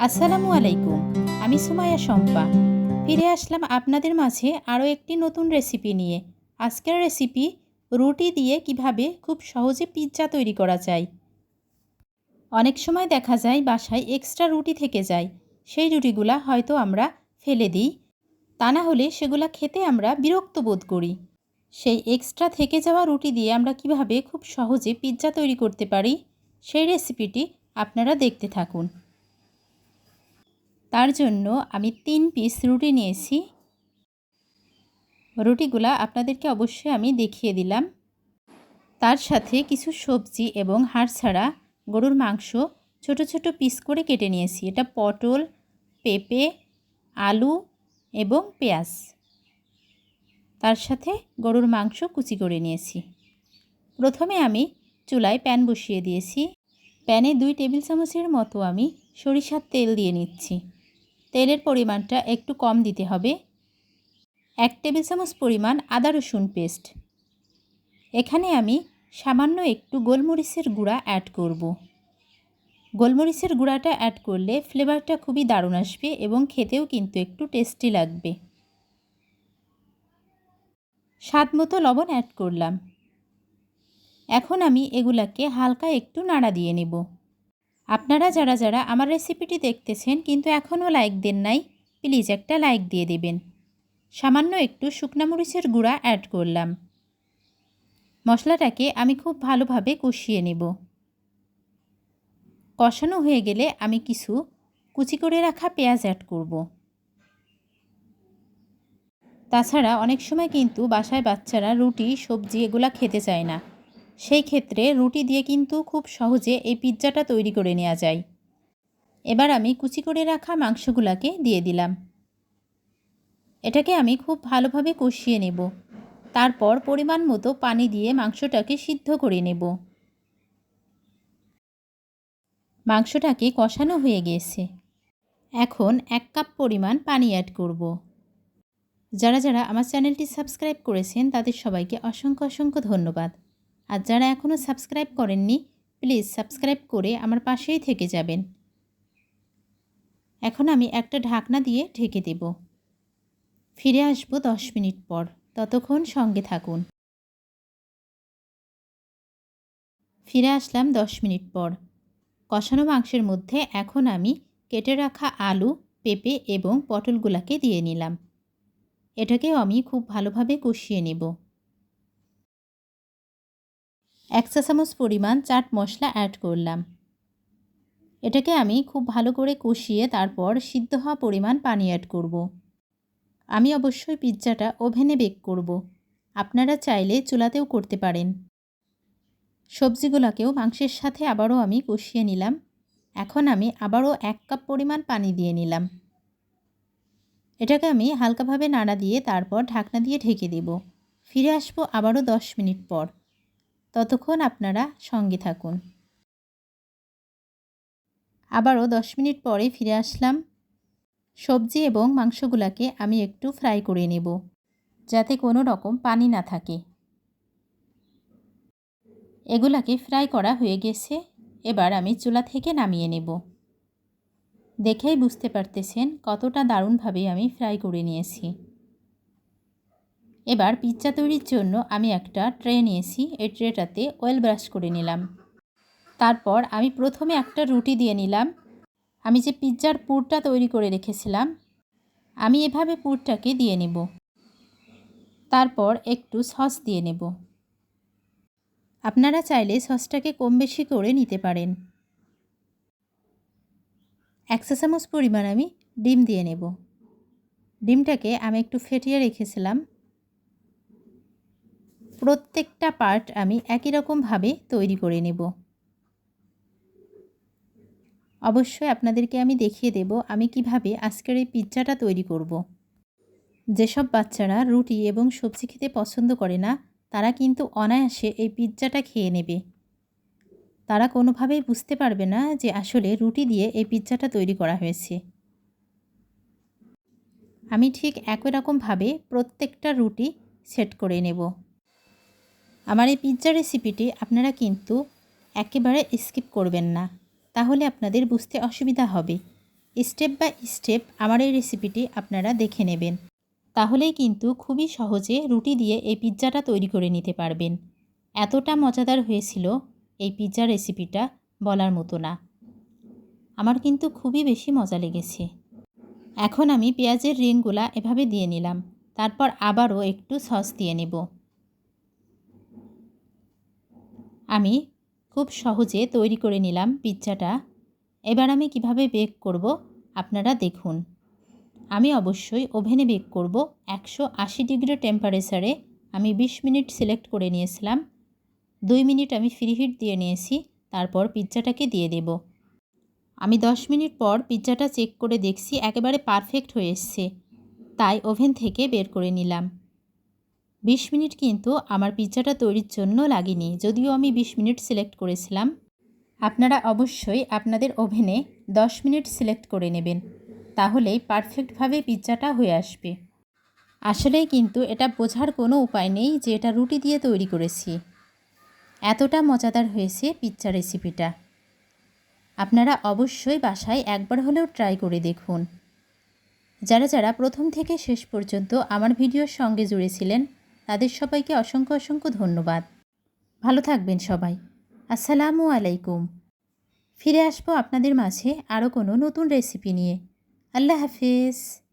আসসালামু আলাইকুম। আমি সুমাইয়া শম্পা। ফিরে আসলাম আপনাদের মাঝে আরও একটি নতুন রেসিপি নিয়ে। আজকের রেসিপি রুটি দিয়ে কিভাবে খুব সহজে পিৎজা তৈরি করা যায়। অনেক সময় দেখা যায় বাসায় এক্সট্রা রুটি থেকে যায়। সেই রুটিগুলা হয়তো আমরা ফেলে দিই, তা না হলে সেগুলা খেতে আমরা বিরক্ত বোধ করি। সেই এক্সট্রা থেকে যাওয়া রুটি দিয়ে আমরা কিভাবে খুব সহজে পিৎজা তৈরি করতে পারি, সেই রেসিপিটি আপনারা দেখতে থাকুন। তার জন্য আমি 3 পিস রুটি নিয়েছি। রুটিগুলা আপনাদেরকে অবশ্যই আমি দেখিয়ে দিলাম। তার সাথে কিছু সবজি এবং হাড় ছাড়া গরুর মাংস ছোট ছোট পিস করে কেটে নিয়েছি। এটা পটল, পেঁপে, আলু এবং পেঁয়াজ। তার সাথে গরুর মাংস কুচি করে নিয়েছি। প্রথমে আমি চুলায় প্যান বসিয়ে দিয়েছি। প্যানে 2 টেবিল চামচের মতো আমি সরিষার তেল দিয়ে নিচ্ছি। তেলের পরিমাণটা একটু কম দিতে হবে। 1 টেবিল চামচ পরিমাণ আদা রসুন পেস্ট। এখানে আমি সামান্য একটু গোলমরিচের গুঁড়া অ্যাড করব। গোলমরিচের গুঁড়াটা অ্যাড করলে ফ্লেভারটা খুবই দারুণ আসবে এবং খেতেও কিন্তু একটু টেস্টি লাগবে। স্বাদ মতো লবণ অ্যাড করলাম। এখন আমি এগুলাকে হালকা একটু নাড়া দিয়ে নেব। আপনারা যারা যারা আমার রেসিপিটি দেখতেছেন কিন্তু এখনও লাইক দেন নাই, প্লিজ একটা লাইক দিয়ে দেবেন। সামান্য একটু শুকনা মরিচের গুঁড়া অ্যাড করলাম। মশলাটাকে আমি খুব ভালোভাবে কষিয়ে নেব। কষানো হয়ে গেলে আমি কিছু কুচি করে রাখা পেঁয়াজ অ্যাড করব। তাছাড়া অনেক সময় কিন্তু বাসায় বাচ্চারা রুটি, সবজি এগুলা খেতে চায় না। সেই ক্ষেত্রে রুটি দিয়ে কিন্তু খুব সহজে এই পিৎজাটা তৈরি করে নেওয়া যায়। এবার আমি কুচি করে রাখা মাংসগুলাকে দিয়ে দিলাম। এটাকে আমি খুব ভালোভাবে কষিয়ে নেব। তারপর পরিমাণ মতো পানি দিয়ে মাংসটাকে সিদ্ধ করে নেব। মাংসটাকে কষানো হয়ে গেছে। এখন 1 কাপ পরিমাণ পানি অ্যাড করব। যারা যারা আমার চ্যানেলটি সাবস্ক্রাইব করেছেন তাদের সবাইকে অসংখ্য অসংখ্য ধন্যবাদ। আর যারা এখনও সাবস্ক্রাইব করেননি প্লিজ সাবস্ক্রাইব করে আমার পাশেই থেকে যাবেন। এখন আমি একটা ঢাকনা দিয়ে ঢেকে দেব। ফিরে আসব 10 মিনিট পর। ততক্ষণ সঙ্গে থাকুন। ফিরে আসলাম 10 মিনিট পর। কষানো মাংসের মধ্যে এখন আমি কেটে রাখা আলু, পেঁপে এবং পটলগুলাকে দিয়ে নিলাম। এটাকেও আমি খুব ভালোভাবে কষিয়ে নেব। 1 চা চামচ পরিমাণ চাট মশলা অ্যাড করলাম। এটাকে আমি খুব ভালো করে কষিয়ে তারপর সিদ্ধ হওয়া পরিমাণ পানি অ্যাড করব। আমি অবশ্যই পিৎজাটা ওভেনে বেক করব। আপনারা চাইলে চুলাতেও করতে পারেন। সবজিগুলোকেও মাংসের সাথে আবারও আমি কষিয়ে নিলাম। এখন আমি আবারও 1 কাপ পরিমাণ পানি দিয়ে নিলাম। এটাকে আমি হালকাভাবে নাড়া দিয়ে তারপর ঢাকনা দিয়ে ঢেকে দেব। ফিরে আসবো আবারও 10 মিনিট পর। ততক্ষণ আপনারা সঙ্গে থাকুন। আবারও 10 মিনিট পরে ফিরে আসলাম। সবজি এবং মাংসগুলোকে আমি একটু ফ্রাই করে নেব, যাতে কোনো রকম পানি না থাকে। এগুলাকে ফ্রাই করা হয়ে গেছে। এবার আমি চুলা থেকে নামিয়ে নেব। দেখেই বুঝতে পারতেছেন কতটা দারুণভাবে আমি ফ্রাই করে নিয়েছি। এবার পিৎজা তৈরির জন্য আমি একটা ট্রে নিয়েছি। এই ট্রেটাতে অয়েল ব্রাশ করে নিলাম। তারপর আমি প্রথমে একটা রুটি দিয়ে নিলাম। আমি যে পিৎজার পুরটা তৈরি করে রেখেছিলাম, আমি এভাবে পুরটাকে দিয়ে নেব। তারপর একটু সস দিয়ে নেব। আপনারা চাইলে সসটাকে কম বেশি করে নিতে পারেন। 1 চা চামচ পরিমাণ আমি ডিম দিয়ে নেব। ডিমটাকে আমি একটু ফেটিয়ে রেখেছিলাম। প্রত্যেকটা পার্ট আমি একই রকমভাবে তৈরি করে নেব। অবশ্যই আপনাদেরকে আমি দেখিয়ে দেব আমি কিভাবে আজকের এই পিৎজাটা তৈরি করব। যেসব বাচ্চারা রুটি এবং সবজি খেতে পছন্দ করে না, তারা কিন্তু অনায়াসে এই পিৎজাটা খেয়ে নেবে। তারা কোনোভাবেই বুঝতে পারবে না যে আসলে রুটি দিয়ে এই পিৎজাটা তৈরি করা হয়েছে। আমি ঠিক একই রকমভাবে প্রত্যেকটা রুটি সেট করে নেব। আমার এই পিৎজা রেসিপিটি আপনারা কিন্তু একেবারে স্কিপ করবেন না, তাহলে আপনাদের বুঝতে অসুবিধা হবে। স্টেপ বাই স্টেপ আমার এই রেসিপিটি আপনারা দেখে নেবেন। তাহলেই কিন্তু খুবই সহজে রুটি দিয়ে এই পিৎজাটা তৈরি করে নিতে পারবেন। এতটা মজাদার হয়েছিল এই পিৎজা রেসিপিটা, বলার মতো না। আমার কিন্তু খুবই বেশি মজা লেগেছে। এখন আমি পেঁয়াজের রিংগুলা এভাবে দিয়ে নিলাম। তারপর আবারও একটু সস দিয়ে নেব। আমি খুব সহজে তৈরি করে নিলাম পিৎজাটা। এবার আমি কিভাবে বেক করব আপনারা দেখুন। আমি অবশ্যই ওভেনে বেক করব 180 ডিগ্রি টেম্পারেচারে। আমি 20 মিনিট সিলেক্ট করে নিয়েছিলাম। 2 মিনিট আমি ফ্রিহিট দিয়ে নিয়েছি। তারপর পিৎজাটাকে দিয়ে দেব। আমি 10 মিনিট পর পিৎজাটা চেক করে দেখছি একেবারে পারফেক্ট হয়ে এসছে, তাই ওভেন থেকে বের করে নিলাম। 20 মিনিট কিন্তু আমার পিৎজাটা তৈরির জন্য লাগেনি, যদিও আমি 20 মিনিট সিলেক্ট করেছিলাম। আপনারা অবশ্যই আপনাদের ওভেনে 10 মিনিট সিলেক্ট করে নেবেন, তাহলেই পারফেক্টভাবে পিৎজাটা হয়ে আসবে। আসলেই কিন্তু এটা বোঝার কোনো উপায় নেই যে এটা রুটি দিয়ে তৈরি করেছি। এতটা মজাদার হয়েছে পিৎজা রেসিপিটা। আপনারা অবশ্যই বাসায় একবার হলেও ট্রাই করে দেখুন। যারা যারা প্রথম থেকে শেষ পর্যন্ত আমার ভিডিওর সঙ্গে জুড়েছিলেন তাদের সবাইকে অসংখ্য অসংখ্য ধন্যবাদ। ভালো থাকবেন সবাই। আসসালামু আলাইকুম। ফিরে আসবো আপনাদের মাঝে আরও কোনো নতুন রেসিপি নিয়ে। আল্লাহ হাফেজ।